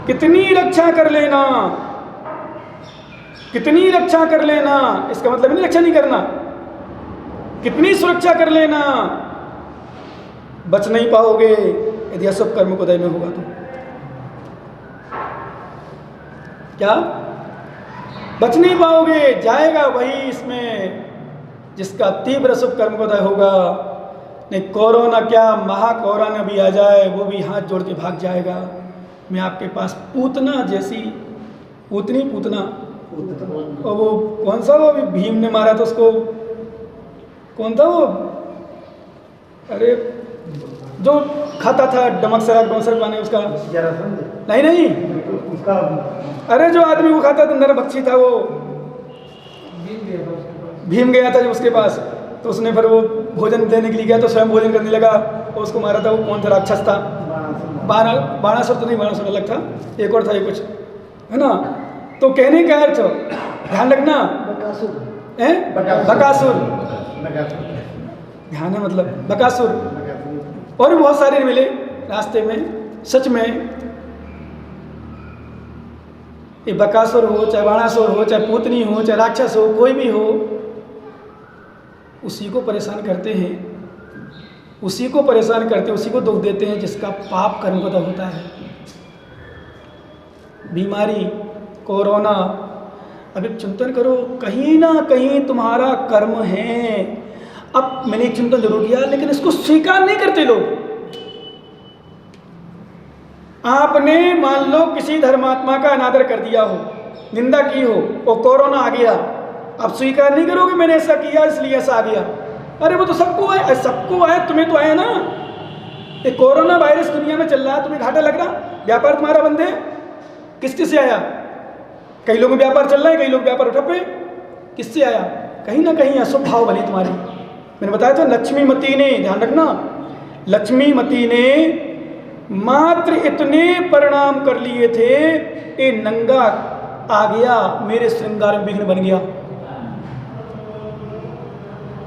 कितनी रक्षा कर लेना, कितनी रक्षा कर लेना, इसका मतलब नहीं रक्षा नहीं करना, कितनी सुरक्षा कर लेना, बच नहीं पाओगे यदि अशुभ कर्म उदय में होगा तो। क्या बच नहीं पाओगे, जाएगा वही इसमें जिसका तीव्र अशुभ कर्म उदय होगा। नहीं कोरोना क्या, महाकोरोना भी आ जाए वो भी हाथ जोड़ के भाग जाएगा। मैं आपके पास पूतना जैसी, पूतना और वो कौन सा, वो भीम ने मारा था उसको, कौन था वो, अरे जो खाता था डमक सराक पाने उसका, नहीं उसका, अरे जो आदमी वो खाता था नरभक्षी था वो, भीम गया था जब उसके पास, तो उसने फिर वो भोजन देने के लिए गया तो स्वयं भोजन करने लगा और उसको मारा था। वो कौन था, राक्षस था, बाणासुर तो नहीं, बाणासुर अलग था, एक और था ये कुछ, है ना। तो कहने का अर्थ ध्यान रखना, बकासुर, ध्यान है मतलब बकासुर, और भी बहुत सारे मिले रास्ते में। सच में ये बकासुर हो, चाहे बाणासुर हो, चाहे पूतनी हो, चाहे राक्षस हो, कोई भी हो, उसी को परेशान करते हैं, उसी को परेशान करते, उसी को दुख देते हैं जिसका पाप कर्म का होता है। बीमारी, कोरोना, अभी चिंतन करो, कहीं ना कहीं तुम्हारा कर्म है। अब मैंने एक चिंतन जरूर किया, लेकिन इसको स्वीकार नहीं करते लोग। आपने मान लो किसी धर्मात्मा का अनादर कर दिया हो, निंदा की हो, और कोरोना आ गया, अब स्वीकार नहीं करोगे मैंने ऐसा किया इसलिए ऐसा आ गया। अरे वो तो सबको है, सबको आया, तुम्हें तो आया ना। ये कोरोना वायरस दुनिया में चल रहा है, तुम्हें घाटा लग रहा, व्यापार तुम्हारा बंद है, किसके से आया? कई लोगों का व्यापार चल रहा है, कई लोग व्यापार उठा पे, किससे आया? कहीं ना कहीं अशुभ भाव बने तुम्हारी। मैंने बताया था लक्ष्मीमती ने, ध्यान रखना, लक्ष्मीमती ने मात्र इतने परिणाम कर लिए थे, ये नंगा आ गया, मेरे श्रृंगार में विघ्न बन गया।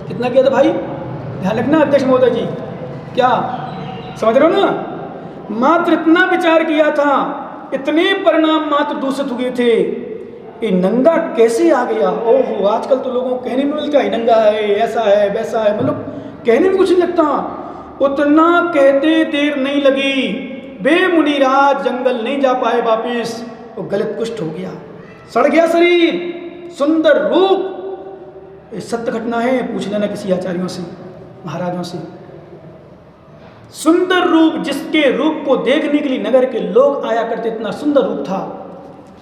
कितना किया था भाई, ध्यान रखना अध्यक्ष महोदय जी, क्या समझ रहे हो ना? मात्र इतना विचार किया था, इतने परिणाम मात्र दूषित हुए थे, ये नंगा कैसे आ गया। ओहो, आजकल तो लोगों को कहने में मिलता है नंगा है, ऐसा है, वैसा है, मतलब कहने में कुछ नहीं लगता। उतना कहते देर नहीं लगी, बेमुनिराज जंगल नहीं जा पाए वापिस, वो गलत कुष्ठ हो गया, सड़ गया शरीर, सुंदर रूप। ये सत्य घटना है, पूछ लेना किसी आचार्यों से, महाराजों से। सुंदर रूप, जिसके रूप को देखने के लिए नगर के लोग आया करते, इतना सुंदर रूप था।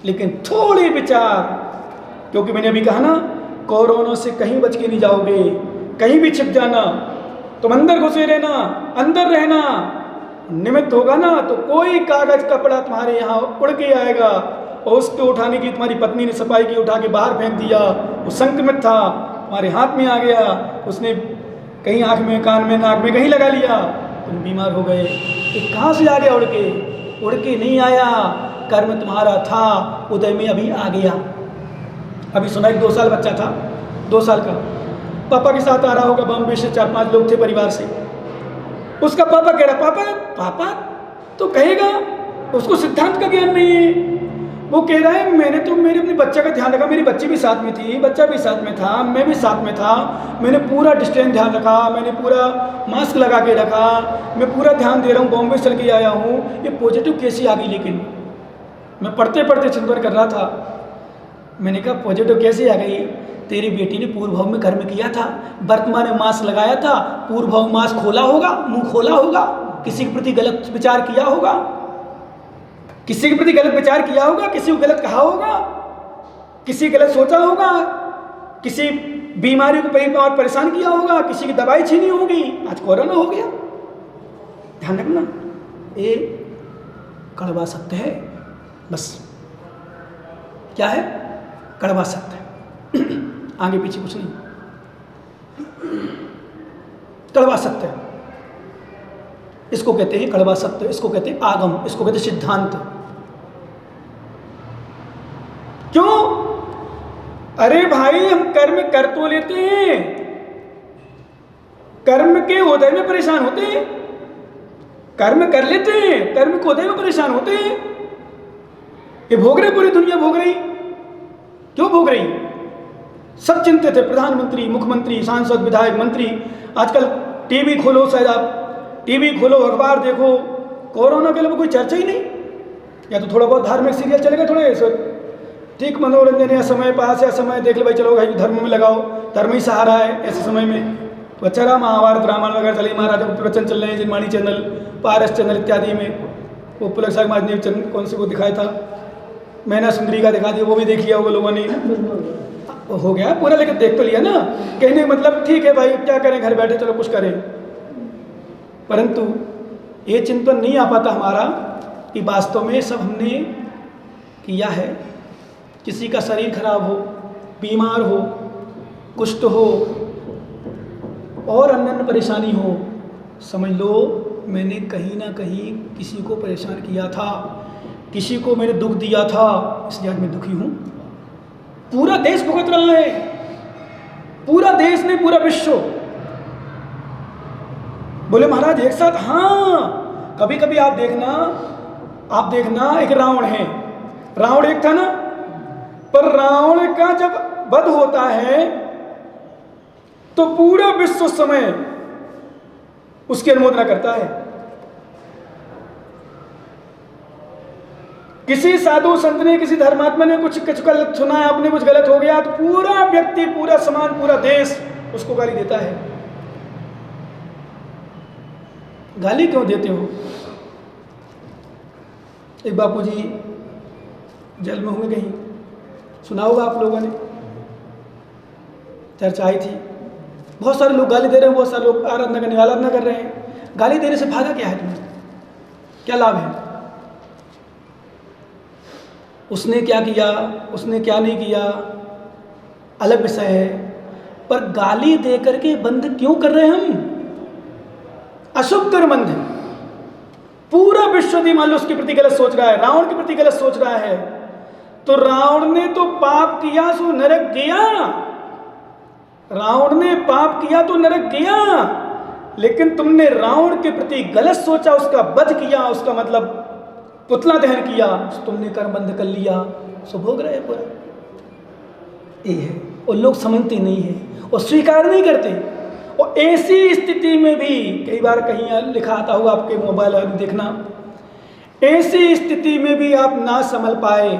लेकिन थोड़े विचार, क्योंकि मैंने अभी कहा ना, कोरोना से कहीं बच के नहीं जाओगे, कहीं भी छिप जाना, तुम अंदर घुसे रहना, अंदर रहना। निमित्त होगा ना तो कोई कागज कपड़ा तुम्हारे यहाँ उड़ के आएगा, और उसको उठाने की तुम्हारी पत्नी ने सफाई की, उठा के बाहर फेंक दिया, वो संक्रमित था, तुम्हारे हाथ में आ गया, उसने कहीं आँख में, कान में, नाक में कहीं लगा लिया, तुम बीमार हो गए। ये कहाँ से आ गया उड़ के? उड़ के नहीं आया, कर्म तुम्हारा था, उदय में अभी आ गया। अभी सुना, एक 2 साल बच्चा था, 2 साल का, पापा के साथ आ रहा होगा, बॉम्बे से 4-5 लोग थे परिवार से। उसका पापा कह रहा, पापा पापा तो कहेगा, उसको सिद्धांत का ज्ञान नहीं है। वो कह रहा है मैंने तो मेरे अपने बच्चे का ध्यान रखा, मेरी बच्ची भी साथ में थी, बच्चा भी साथ में था, मैं भी साथ में था, मैंने पूरा डिस्टेंस ध्यान रखा, मैंने पूरा मास्क लगा के रखा, मैं पूरा ध्यान दे रहा हूँ, बॉम्बे चल के आया हूँ, ये पॉजिटिव कैसे आ गई? लेकिन मैं पढ़ते पढ़ते चिंतन कर रहा था, मैंने कहा पॉजिटिव कैसे आ गई? तेरी बेटी ने पूर्व भाव में कर्म किया था, वर्तमान में मास्क लगाया था, पूर्व भाव मास्क खोला होगा, मुंह खोला होगा, किसी के प्रति गलत विचार किया होगा, किसी के प्रति गलत विचार किया होगा, किसी को गलत कहा होगा, किसी गलत सोचा होगा, किसी बीमारी को और परेशान किया होगा, किसी की दवाई छीनी होगी, आज कोरोना हो गया। ध्यान रखना, ये कड़वा सत्य है, बस। क्या है? कड़वा सत्य, आगे पीछे कुछ नहीं, कड़वा सत्य। इसको कहते हैं कड़वा सत्य, इसको कहते हैं आगम, इसको कहते हैं सिद्धांत। क्यों? अरे भाई, हम कर्म कर तो लेते हैं, कर्म के उदय में परेशान होते हैं, कर्म कर लेते हैं, कर्म के उदय में परेशान होते हैं। ये भोग रहे, पूरी दुनिया भोग रही। क्यों भोग रही? सब चिंतित है, प्रधानमंत्री, मुख्यमंत्री, सांसद, विधायक, मंत्री। आजकल टीवी खोलो, शायद आप टीवी खोलो, अखबार देखो, कोरोना के लिए कोई चर्चा ही नहीं। या तो थोड़ा बहुत धार्मिक सीरियल चलेगा, थोड़े ठीक मनोरंजन या समय पास या समय देख ले भाई, चलो भाई धर्म में लगाओ, धर्म ही सहारा है ऐसे समय में। तो अच्छा रहा, महाभारत रामायण वगैरह चले, महाराजा के प्रवचन चल रहे हैं जिनवाणी चैनल, पारस चैनल इत्यादि में। वो पुलक साहब महाराज ने चैनल कौन से वो दिखाया था, मैना सुंदरी का दिखा दिया, वो भी देख लिया होगा लोगों ने। हो गया पूरा, लेकिन देख तो लिया ना। कहने का मतलब ठीक है भाई, क्या करें, घर बैठे चलो कुछ करें। परंतु ये चिंतन नहीं आ पाता हमारा कि वास्तव में सब हमने किया है। किसी का शरीर खराब हो, बीमार हो, कुष्ठ हो और अन्य परेशानी हो, समझ लो मैंने कहीं ना कहीं किसी को परेशान किया था, किसी को मैंने दुख दिया था, इसलिए आज मैं दुखी हूँ। पूरा देश भुगत रहा है, पूरा देश नहीं, पूरा विश्व। बोले महाराज एक साथ? हाँ, कभी कभी आप देखना एक रावण है, रावण एक था ना, पर रावण का जब वध होता है तो पूरा विश्व उस समय उसकी अनुमोदना करता है। किसी साधु संत ने, किसी धर्मात्मा ने कुछ गलत सुना है, आपने कुछ गलत हो गया, तो पूरा व्यक्ति, पूरा समाज, पूरा देश उसको गाली देता है। गाली क्यों देते हो? एक बापूजी जेल में होंगे, कहीं सुना होगा आप लोगों ने, चर्चा आई थी। बहुत सारे लोग गाली दे रहे हैं, बहुत सारे लोग आराधना कर रहे हैं। गाली देने से फायदा क्या है तुम्हें? क्या लाभ है? उसने क्या किया, उसने क्या नहीं किया, अलग विषय है। पर गाली दे करके बंद क्यों कर रहे हैं हम? अशुभ कर्म बंद है। पूरा विश्व भी मान लो उसके प्रति गलत सोच रहा है, रावण के प्रति गलत सोच रहा है, तो रावण ने तो पाप किया सो नरक गया, रावण ने पाप किया तो नरक गया। लेकिन तुमने रावण के प्रति गलत सोचा, उसका वध किया, उसका मतलब पुतला दहन किया, तुमने कर्म बंद कर लिया, सो भोग रहे पूरा। ये है, और लोग समझते नहीं है और स्वीकार नहीं करते। और ऐसी स्थिति में भी कई बार कहीं लिखा आता होगा आपके मोबाइल में देखना, ऐसी स्थिति में भी आप ना संभल पाए।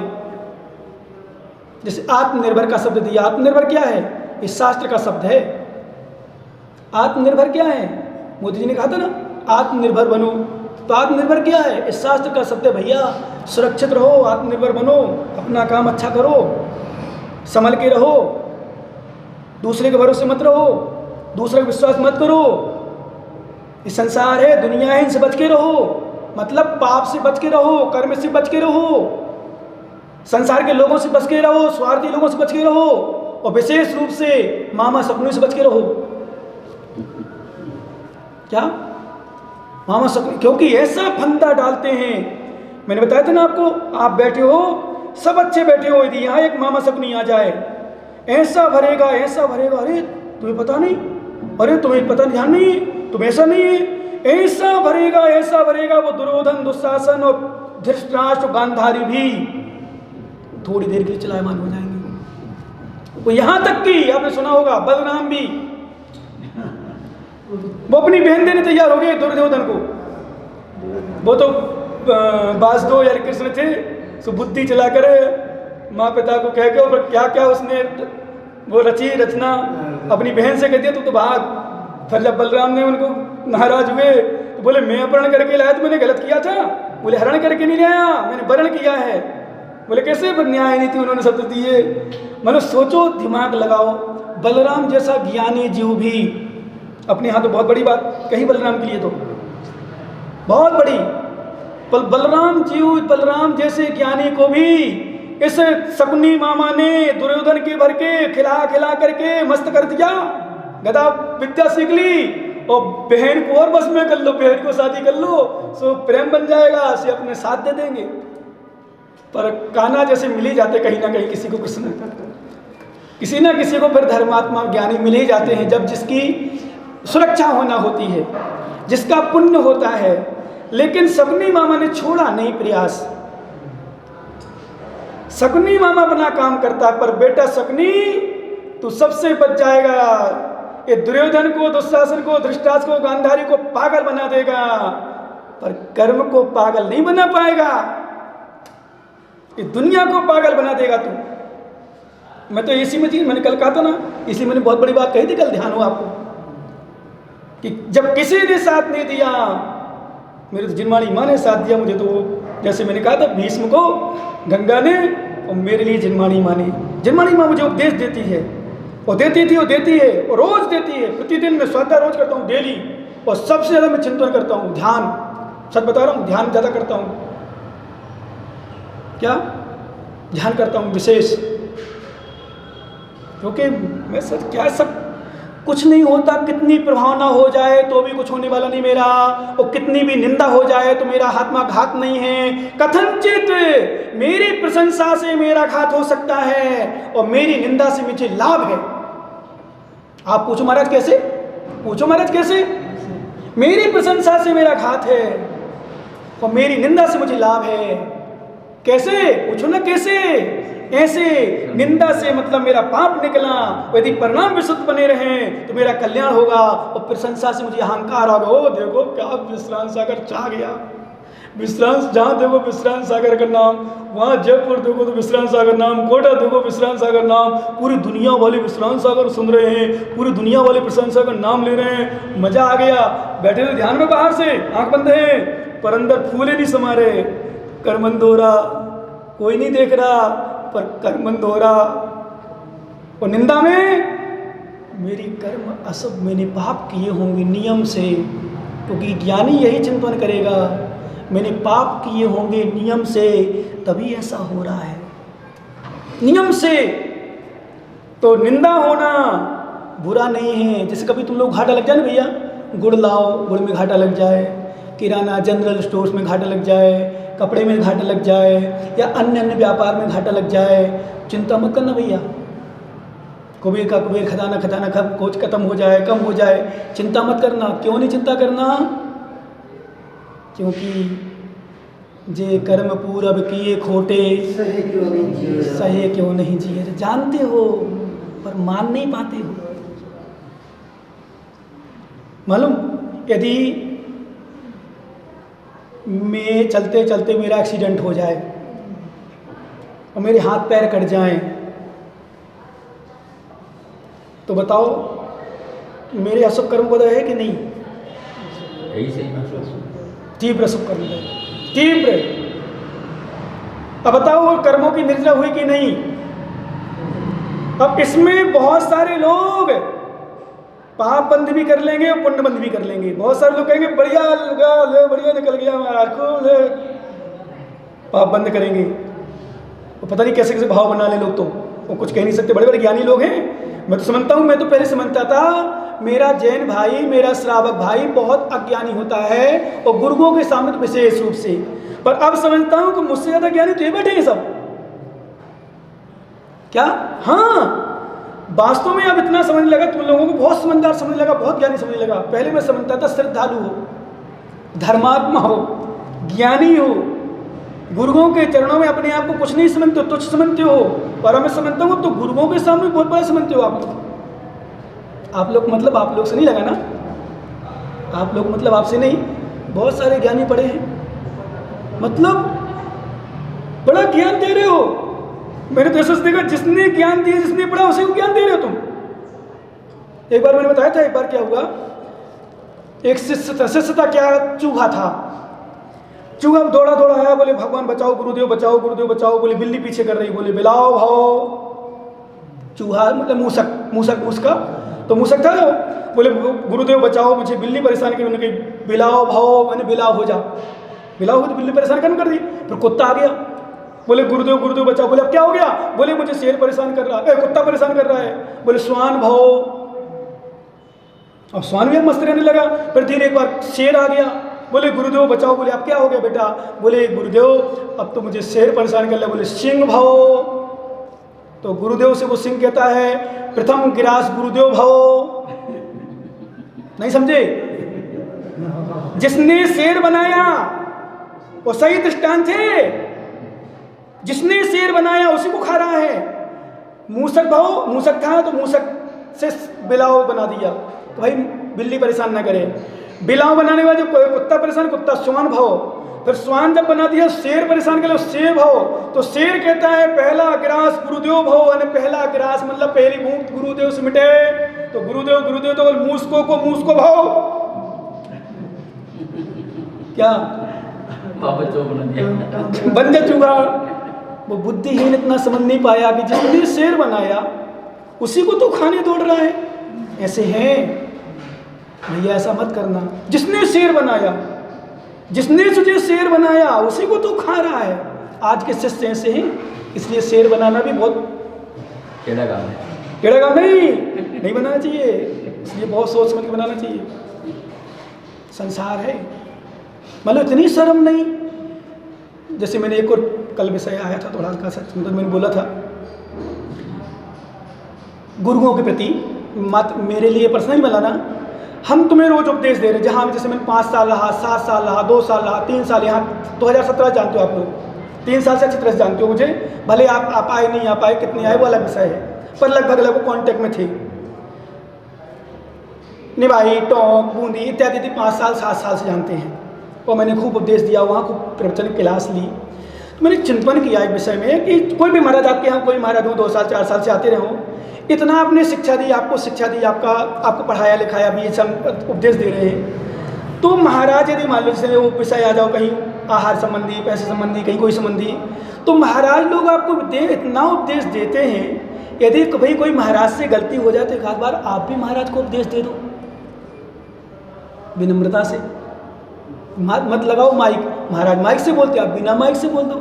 जैसे आत्मनिर्भर का शब्द दिया, आत्मनिर्भर क्या है? इस शास्त्र का शब्द है। आत्मनिर्भर क्या है? मोदी जी ने कहा था ना आत्मनिर्भर बनो, तो आत्मनिर्भर क्या है? इस शास्त्र का शब्द है भैया, सुरक्षित रहो, आत्मनिर्भर बनो, अपना काम अच्छा करो, संभल के रहो, दूसरे के भरोसे मत रहो, दूसरे का विश्वास मत करो। ये संसार है, दुनिया है, इनसे बच के रहो, मतलब पाप से बच के रहो, कर्म से बच के रहो, संसार के लोगों से बच के रहो, स्वार्थी लोगों से बच के रहो, और विशेष रूप से मामा सपनों से बच के रहो। क्या मामा सपने? क्योंकि ऐसा फंदा डालते हैं। मैंने बताया था ना आपको, आप बैठे हो, सब अच्छे बैठे हो, यदि यहाँ एक मामा सपनी आ जाए, ऐसा भरेगा, ऐसा भरेगा, अरे तुम्हें पता नहीं, अरे तुम्हें पता ध्यान नहीं, तुम ऐसा नहीं है, ऐसा भरेगा वो दुर्योधन, दुशासन और धृतराष्ट्र, गांधारी भी थोड़ी देर के लिए चलायमान हो जाएंगे। वो यहां तक कि आपने सुना होगा बलराम भी, वो अपनी बहन देने तैयार हो गए दुर्योधन को। वो तो वासुदेव या कृष्ण थे, सो बुद्धि चलाकर माँ पिता को कह के, और क्या क्या उसने वो रचना अपनी बहन से कह दिया, तो भाग। फिर जब बलराम ने उनको नाराज हुए तो बोले मैं अपहरण करके लाया, तो मैंने गलत किया था। बोले हरण करके नहीं लाया, मैंने वरण किया है। बोले कैसे? न्याय नीति उन्होंने शब्द दिए। मतलब सोचो, दिमाग लगाओ। बलराम जैसा ज्ञानी जीव भी अपने यहाँ तो बहुत बड़ी बात कही बलराम के लिए, तो बहुत बड़ी, बलराम जैसे ज्ञानी को भी इस शकुनी मामा ने दुर्योधन के भर के खिला करके मस्त कर दिया। गदा विद्या सीख ली, और बहन को और बस में कर लो, बहन को शादी कर लो, सो प्रेम बन जाएगा, से अपने साथ दे देंगे। पर कान्हा जैसे मिल ही जाते कहीं ना कहीं, किसी को कृष्ण, किसी ना किसी को फिर धर्मात्मा ज्ञानी मिल ही जाते हैं, जब जिसकी सुरक्षा होना होती है, जिसका पुण्य होता है। लेकिन शकुनी मामा ने छोड़ा नहीं प्रयास। शकुनी मामा अपना काम करता है, पर बेटा शकुनी तू सबसे बच जाएगा। ये दुर्योधन को, दुशासन को, धृतराष्ट्र को, गांधारी को पागल बना देगा, पर कर्म को पागल नहीं बना पाएगा। ये दुनिया को पागल बना देगा तू। मैं तो इसी में मैंने कल कहा था ना, इसी मैंने बहुत बड़ी बात कही थी कल, ध्यान हो आपको, कि जब किसी ने साथ नहीं दिया, मेरे तो जिनवाणी माँ ने साथ दिया मुझे, तो जैसे मैंने कहा था भीष्म को गंगा ने, और मेरे लिए जिनवाणी माँ ने। जिनवाणी माँ मुझे उपदेश देती है, और देती थी, और देती है, और रोज देती है। प्रतिदिन मैं स्वाध्याय रोज करता हूँ, डेली, और सबसे ज़्यादा मैं चिंतन करता हूँ, ध्यान, सच बता रहा हूँ, ध्यान ज़्यादा करता हूँ। क्या ध्यान करता हूँ विशेष, क्योंकि मैं सच क्या, सब कुछ नहीं होता, कितनी प्रभावना हो जाए तो भी कुछ होने वाला नहीं मेरा, और कितनी भी निंदा हो जाए तो मेरा आत्माघात नहीं है। कथनचित मेरी प्रशंसा से मेरा घात हो सकता है, और मेरी निंदा से मुझे लाभ है। आप पूछो महाराज कैसे, पूछो महाराज कैसे? मेरी प्रशंसा से मेरा घात है, और मेरी निंदा से मुझे लाभ है। कैसे? पूछो ना कैसे? ऐसे निंदा से मतलब मेरा पाप निकला, यदि परिणाम विशुद्ध बने रहें तो मेरा कल्याण होगा, और प्रशंसा से मुझे अहंकार होगा। ओ देखो क्या विश्रांत सागर छा गया, विश्रांत, जहाँ देखो विश्रांत सागर का नाम, वहाँ जयपुर देखो तो विश्रांत सागर नाम, कोटा देखो विश्रांत सागर नाम, पूरी दुनिया वाले विश्रांत सागर सुन रहे हैं, पूरी दुनिया वाले विश्रांत सागर नाम ले रहे हैं। मजा आ गया। बैठे हुए ध्यान में, बाहर से आंख बंद है, पर अंदर फूले नहीं समा रहे। कर्मंद हो रहा, कोई नहीं देख रहा, पर कर्मंद हो रहा। और निंदा में मेरी कर्म अशुभ, मैंने पाप किए होंगे नियम से, क्योंकि ज्ञानी यही चिंतन करेगा, मैंने पाप किए होंगे नियम से, तभी ऐसा हो रहा है, नियम से। तो निंदा होना बुरा नहीं है। जैसे कभी तुम लोग घाटा लग जाए ना भैया, गुड़ लाओ, गुड़ में घाटा लग जाए, किराना जनरल स्टोर्स में घाटा लग जाए, कपड़े में घाटा लग जाए, या अन्य अन्य व्यापार में घाटा लग जाए, चिंता मत करना भैया। कुबेर का कुबेर, खजाना खजाना कुछ खत्म हो जाए, कम हो जाए, चिंता मत करना। क्यों नहीं चिंता करना? क्योंकि जे कर्म पूरब किए खोटे, सहे क्यों नहीं जिए। जानते हो पर मान नहीं पाते हो। मालूम, यदि मैं चलते चलते मेरा एक्सीडेंट हो जाए और मेरे हाथ पैर कट जाएं, तो बताओ मेरे अशुभ कर्म बदल है कि नहीं? तीव्र अशुभ कर्म है, तीव्र। अब बताओ वो कर्मों की निर्जरा हुई कि नहीं? अब इसमें बहुत सारे लोग पाप बंद भी कर लेंगे और पुण्य बंद भी कर लेंगे। बहुत सारे लोग कहेंगे बढ़िया लगा, ले बढ़िया निकल गया महाराज को, ले पाप बंद करेंगे। वो पता नहीं कैसे कैसे भाव बना ले लोग, तो वो कुछ कह नहीं सकते। बड़े बड़े ज्ञानी लोग हैं, मैं तो समझता हूँ। मैं तो पहले समझता था मेरा जैन भाई, मेरा श्रावक भाई बहुत अज्ञानी होता है, और गुरुओं के सामने तो विशेष रूप से। पर अब समझता हूँ कि मुझसे ज़्यादा ज्ञानी तो ये बैठे हैं सब। क्या? हाँ, वास्तव में अब इतना समझने लगा, तुम लोगों को बहुत समझदार समझने लगा, बहुत ज्ञानी समझने लगा। पहले मैं समझता था श्रद्धालु हो, धर्मात्मा हो, ज्ञानी हो, गुरुओं के चरणों में अपने आप को कुछ नहीं समझते हो, तुच्छ समझते हो। पर मैं समझता हूँ तो गुरुओं के सामने बहुत बड़ा समझते हो आप लोग। आप लोग मतलब आप लोग से नहीं लगा ना, आप लोग मतलब आपसे नहीं, बहुत सारे ज्ञानी पढ़े हैं, मतलब बड़ा ज्ञान दे रहे हो। मैंने तो ऐसा देखा, जिसने ज्ञान दिया, जिसने पढ़ा, उसे को ज्ञान दे रहे हो तुम। एक बार मैंने बताया था, एक बार क्या हुआ, एक शिष्य था, क्या चूहा था। चूहा दौड़ा दौड़ा आया, बोले भगवान बचाओ, गुरुदेव बचाओ, गुरुदेव बचाओ। बोले बिल्ली पीछे कर रही, बोले बिलाओ भाओ। चूहा मतलब मूसक, मूसक उसका तो मूसक था। बोले गुरुदेव बचाओ, मुझे बिल्ली परेशान की। उन्होंने कही बिलाओ भाओ, मैंने बिलाव हो जा। बिलाव हो तो बिल्ली परेशान कर दी। फिर कुत्ता आ गया, बोले गुरुदेव गुरुदेव बचाओ। बोले अब क्या हो गया? बोले मुझे शेर परेशान कर रहा है, कुत्ता परेशान कर रहा है। बोले श्वान भाओ। अब श्वान भी मस्त रहने लगा। फिर धीरे एक बार शेर आ गया, बोले गुरुदेव बचाओ। बोले अब क्या हो गया बेटा? बोले गुरुदेव अब तो मुझे शेर परेशान कर लिया। बोले सिंह भाओ। तो गुरुदेव से वो सिंह कहता है प्रथम गिरास गुरुदेव भाओ। नहीं समझे? जिसने शेर बनाया वो सही दृष्टांत थे। जिसने शेर बनाया उसी को खा रहा है। मूसक भाव, मूसक था तो मूसक से बिलाव बना दिया, तो भाई बिल्ली परेशान ना करे। बिलाव बनाने वाला जब कुत्ता परेशान, कुत्ता श्वान भाव, फिर श्वान जब बना दिया शेर परेशान कर लो, शेर भाव, तो शेर कहता है पहला ग्रास गुरुदेव भाव, यानी पहला ग्रास मतलब पहली बूंद गुरुदेव से मिटे, तो गुरुदेव गुरुदेव तो मूसको को मूसको भाव, क्या बन जा चुका। वो बुद्धिहीन इतना समझ नहीं पाया कि जिसने शेर बनाया उसी को तो खाने दौड़ रहा है। ऐसे हैं भैया, ऐसा मत करना। जिसने शेर बनाया, जिसने तुझे शेर बनाया उसी को तो खा रहा है। आज के शिष्य ऐसे हैं, इसलिए शेर बनाना भी बहुत टेढ़ा काम है। टेढ़ा काम नहीं बनाना चाहिए, इसलिए बहुत सोच समझ के बनाना चाहिए। संसार है, मतलब इतनी शर्म नहीं। जैसे मैंने एक और कल विषय आया था थोड़ा सा सच, मतलब मैंने बोला था गुरुओं के प्रति, मत मेरे लिए पर्सनली मिलाना, हम तुम्हें रोज उपदेश दे रहे, जहाँ जैसे मैंने 5 साल रहा, 7 साल रहा, 2 साल रहा, 3 साल, यहाँ 2017 जानते हो आप लोग, 3 साल से अच्छी तरह से जानते हो मुझे, भले आप आए नहीं आ पाए, कितने आए वो अलग विषय है, पर लगभग कॉन्टेक्ट में थे। निभाई, टोंक, बूंदी इत्यादि 5 साल 7 साल से जानते हैं, और मैंने खूब उपदेश दिया, वहाँ खूब प्रवचन क्लास ली। तो मैंने चिंतन किया इस विषय में कि कोई भी महाराज आपके यहाँ, कोई महाराज हो 2 साल 4 साल से आते रहो, इतना आपने शिक्षा दी, आपको शिक्षा दी, आपको पढ़ाया लिखाया भी, सब उपदेश दे रहे हैं, तो महाराज यदि मान लो जैसे वो विषय आ जाओ कहीं आहार संबंधी, पैसे संबंधी, कहीं कोई संबंधी, तो महाराज लोग आपको इतना उपदेश देते हैं, यदि भाई कोई महाराज से गलती हो जाए तो एक आध बार आप भी महाराज को उपदेश दे दो विनम्रता से। मत लगाओ माइक, महाराज माइक से बोलते, आप बिना माइक से बोल दो,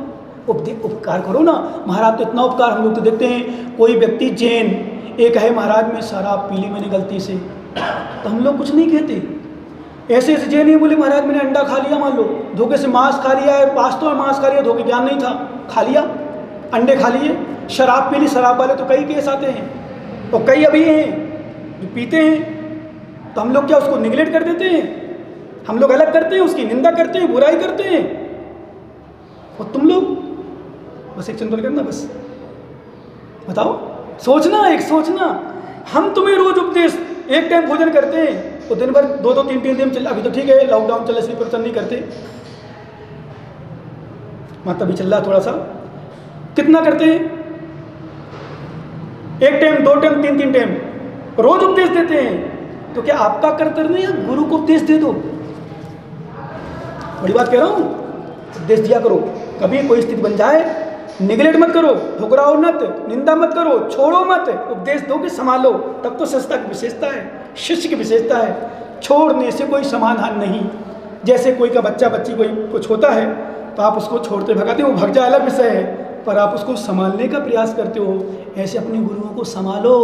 उपकार करो ना। महाराज तो इतना उपकार हम लोग तो देखते हैं, कोई व्यक्ति जैन एक है, महाराज में शराब पी ली मैंने गलती से, तो हम लोग कुछ नहीं कहते। ऐसे ऐसे जैन ही बोले महाराज मैंने अंडा खा लिया, मान लो धोखे से मांस खा लिया है, वास्तव में मांस खा लिया, धोखे ज्ञान नहीं था, खा लिया, अंडे खा लिए, शराब पी ली। शराब वाले तो कई केस आते हैं, और कई अभी हैं जो पीते हैं, तो हम लोग क्या उसको निगलेक्ट कर देते हैं, हम लोग अलग करते हैं, उसकी निंदा करते हैं, बुराई करते हैं, और तुम लोग बस एक चिंतन करना, बस बताओ, सोचना, एक सोचना। हम तुम्हें रोज उपदेश, एक टाइम भोजन करते हैं तो दिन भर 2-2 3-3 दिन चल, अभी तो ठीक है लॉकडाउन चले इसलिए प्रवचन नहीं करते, मत अभी चल रहा थोड़ा सा, कितना करते हैं, एक टाइम, 2 टाइम, 3-3 टाइम रोज उपदेश देते हैं, तो क्या आपका कर्तव्य नहीं है गुरु को उपदेश दे दो। बड़ी बात कह रहा हूँ, उपदेश दिया करो, कभी कोई स्थिति बन जाए निगलेक्ट मत करो, ठुकराओ मत, निंदा मत करो, छोड़ो मत, उपदेश दो कि संभालो, तब तो संस्था की विशेषता है, शिष्य की विशेषता है। छोड़ने से कोई समाधान नहीं। जैसे कोई का बच्चा बच्ची कोई कुछ होता है तो आप उसको छोड़ते भगाते हो, वो भग जाए अलग विषय है, पर आप उसको संभालने का प्रयास करते हो। ऐसे अपने गुरुओं को संभालो।